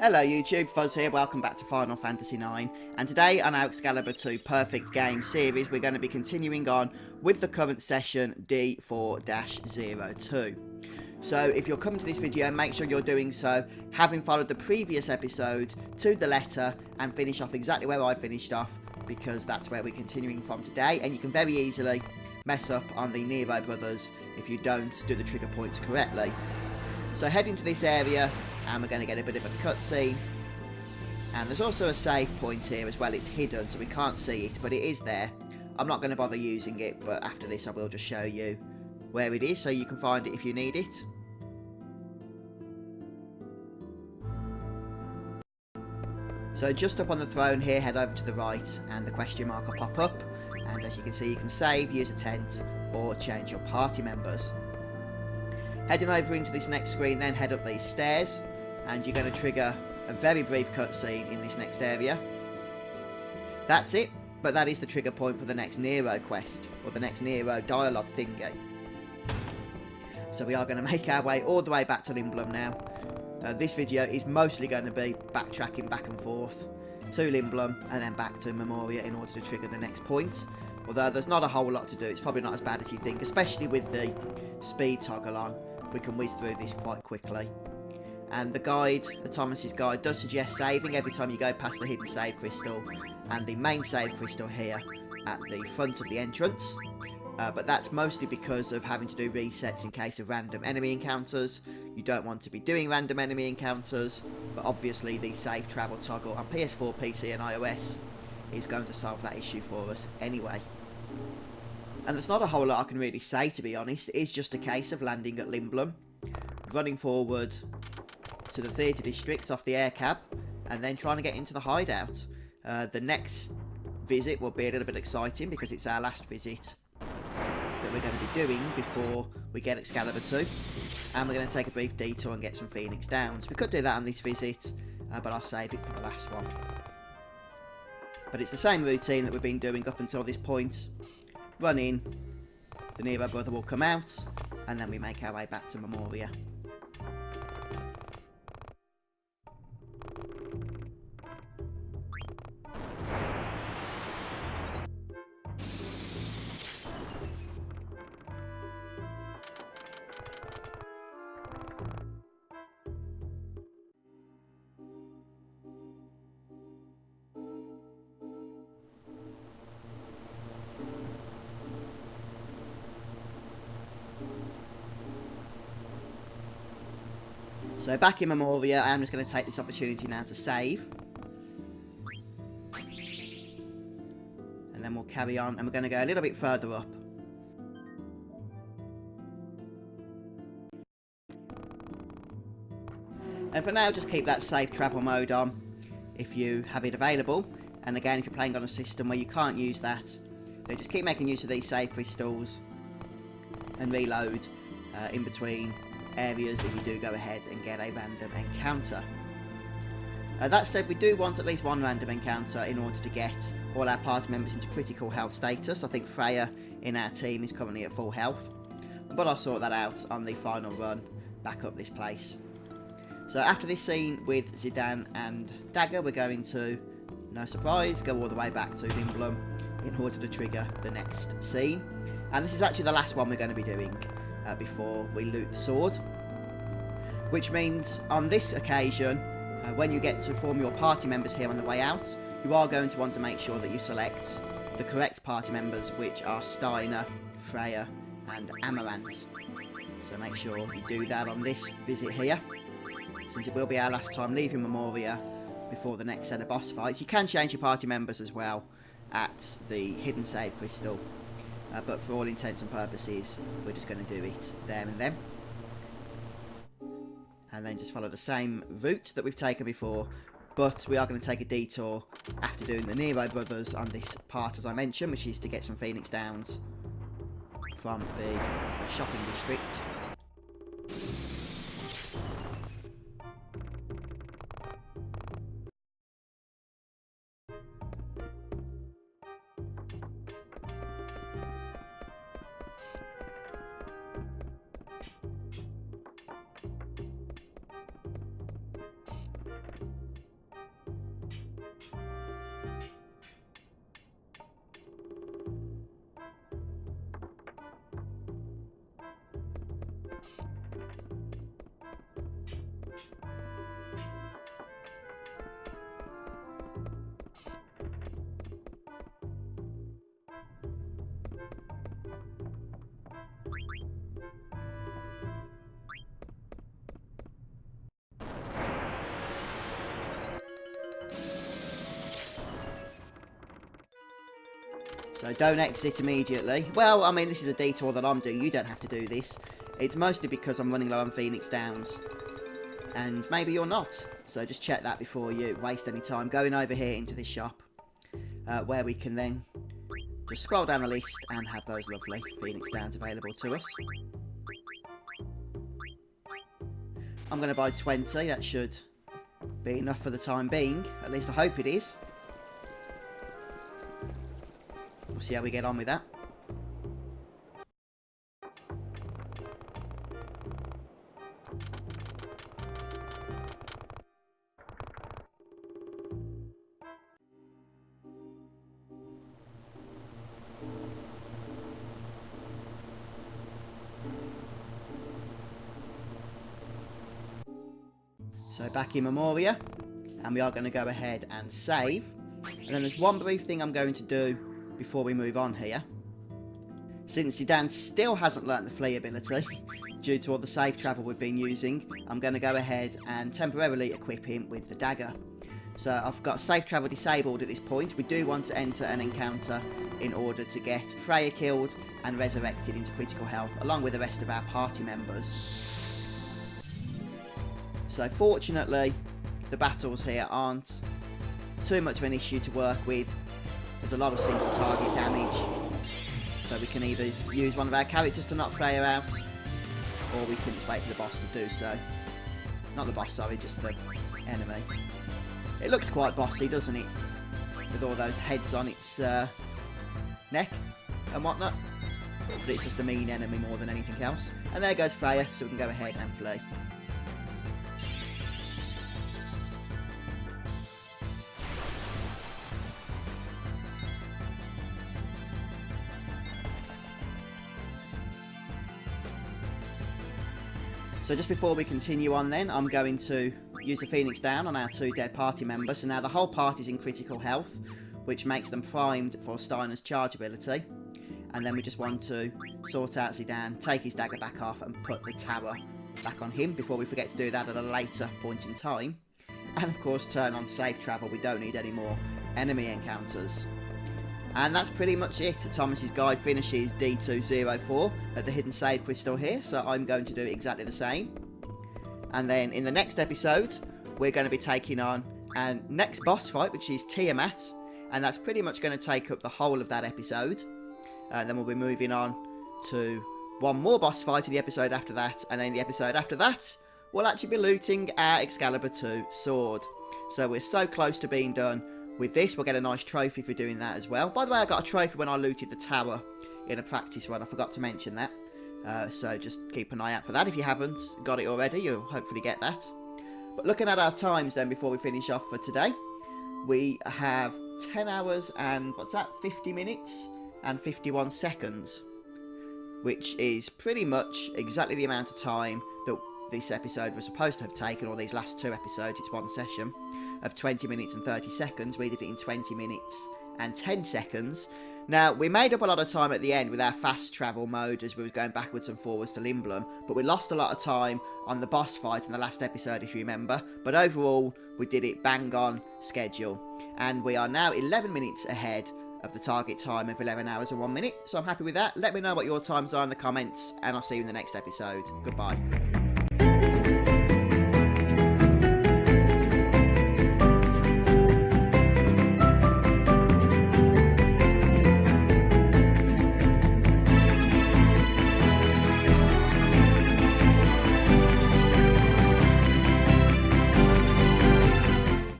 Hello YouTube, Fuzz here, welcome back to Final Fantasy IX, and today on our Excalibur 2 Perfect Game series we're going to be continuing on with the current session D4-02. So if you're coming to this video, make sure you're doing so having followed the previous episode to the letter and finish off exactly where I finished off, because that's where we're continuing from today, and you can very easily mess up on the Nero brothers if you don't do the trigger points correctly. So head into this area and we're going to get a bit of a cutscene, and there's also a save point here as well. It's hidden so we can't see it, but it is there. I'm not going to bother using it, but after this I will just show you where it is so you can find it if you need it. So just up on the throne here, head over to the right and the question mark will pop up, and as you can see you can save, use a tent or change your party members. Heading over into this next screen, then head up these stairs and you're going to trigger a very brief cutscene in this next area. That's it, but that is the trigger point for the next Nero quest, or the next Nero dialogue thingy. So we are going to make our way all the way back to Lindblum now. This video is mostly going to be backtracking back and forth to Lindblum and then back to Memoria in order to trigger the next point. Although there's not a whole lot to do, it's probably not as bad as you think, especially with the speed toggle on. We can whiz through this quite quickly. And the guide, the Thomas's guide, does suggest saving every time you go past the hidden save crystal and the main save crystal here at the front of the entrance. But that's mostly because of having to do resets in case of random enemy encounters. You don't want to be doing random enemy encounters, but obviously the save travel toggle on PS4, PC and iOS is going to solve that issue for us anyway. And there's not a whole lot I can really say, to be honest. It is just a case of landing at Lindblum, running forward to the theatre district off the air cab, and then trying to get into the hideout. The next visit will be a little bit exciting because it's our last visit that we're going to be doing before we get Excalibur 2, and we're going to take a brief detour and get some Phoenix Downs. We could do that on this visit, but I'll save it for the last one. But it's the same routine that we've been doing up until this point. Run in, the Nero brother will come out, and then we make our way back to Memoria. So back in Memoria, I'm just going to take this opportunity now to save. And then we'll carry on, and we're going to go a little bit further up. And for now, just keep that safe travel mode on if you have it available. And again, if you're playing on a system where you can't use that, then just keep making use of these save crystals and reload in between areas if you do go ahead and get a random encounter. That said, we do want at least one random encounter in order to get all our party members into critical health status. I think Freya in our team is currently at full health, but I'll sort that out on the final run back up this place. So after this scene with Zidane and Dagger, we're going to, no surprise, go all the way back to Lindblum in order to trigger the next scene. And this is actually the last one we're going to be doing before we loot the sword, which means on this occasion, when you get to form your party members here on the way out, you are going to want to make sure that you select the correct party members, which are Steiner, Freya and Amaranth. So make sure you do that on this visit here, since it will be our last time leaving Memoria before the next set of boss fights. You can change your party members as well at the hidden save crystal, but for all intents and purposes we're just going to do it there and then. And then just follow the same route that we've taken before, but we are going to take a detour after doing the Nero brothers on this part, as I mentioned, which is to get some Phoenix Downs from the shopping district. So don't exit immediately. Well, I mean, this is a detour that I'm doing. You don't have to do this. It's mostly because I'm running low on Phoenix Downs. And maybe you're not. So just check that before you waste any time going over here into this shop. Where we can then just scroll down the list and have those lovely Phoenix Downs available to us. I'm going to buy 20. That should be enough for the time being. At least I hope it is. We'll see how we get on with that. So back in Memoria, and we are going to go ahead and save. And then there's one brief thing I'm going to do before we move on here. Since Zidane still hasn't learnt the flee ability, due to all the safe travel we've been using, I'm going to go ahead and temporarily equip him with the dagger. So I've got safe travel disabled at this point. We do want to enter an encounter in order to get Freya killed and resurrected into critical health, along with the rest of our party members. So fortunately, the battles here aren't too much of an issue to work with. There's a lot of single target damage. So we can either use one of our characters to knock Freya out, or we can just wait for the boss to do so. Not the boss, sorry, just the enemy. It looks quite bossy, doesn't it? With all those heads on its neck and whatnot. But it's just a mean enemy more than anything else. And there goes Freya, so we can go ahead and flee. So just before we continue on then, I'm going to use the Phoenix Down on our 2 dead party members. So now the whole party's in critical health, which makes them primed for Steiner's charge ability. And then we just want to sort out Zidane, take his dagger back off and put the tower back on him before we forget to do that at a later point in time. And of course turn on safe travel. We don't need any more enemy encounters. And that's pretty much it. Thomas's guide finishes D204 at the hidden save crystal here, so I'm going to do exactly the same. And then in the next episode, we're going to be taking on our next boss fight, which is Tiamat, and that's pretty much going to take up the whole of that episode. And then we'll be moving on to one more boss fight in the episode after that, and then in the episode after that, we'll actually be looting our Excalibur 2 sword. So we're so close to being done. With this, we'll get a nice trophy for doing that as well. By the way, I got a trophy when I looted the tower in a practice run. I forgot to mention that. So just keep an eye out for that. If you haven't got it already, you'll hopefully get that. But looking at our times then before we finish off for today, we have 10 hours and, 50 minutes and 51 seconds. Which is pretty much exactly the amount of time that this episode was supposed to have taken, or these last 2 episodes. It's one session of 20 minutes and 30 seconds. We did it in 20 minutes and 10 seconds. Now, we made up a lot of time at the end with our fast travel mode as we was going backwards and forwards to Lindblum, but we lost a lot of time on the boss fight in the last episode, if you remember. But overall, we did it bang on schedule. And we are now 11 minutes ahead of the target time of 11 hours and 1 minute. So I'm happy with that. Let me know what your times are in the comments, and I'll see you in the next episode. Goodbye.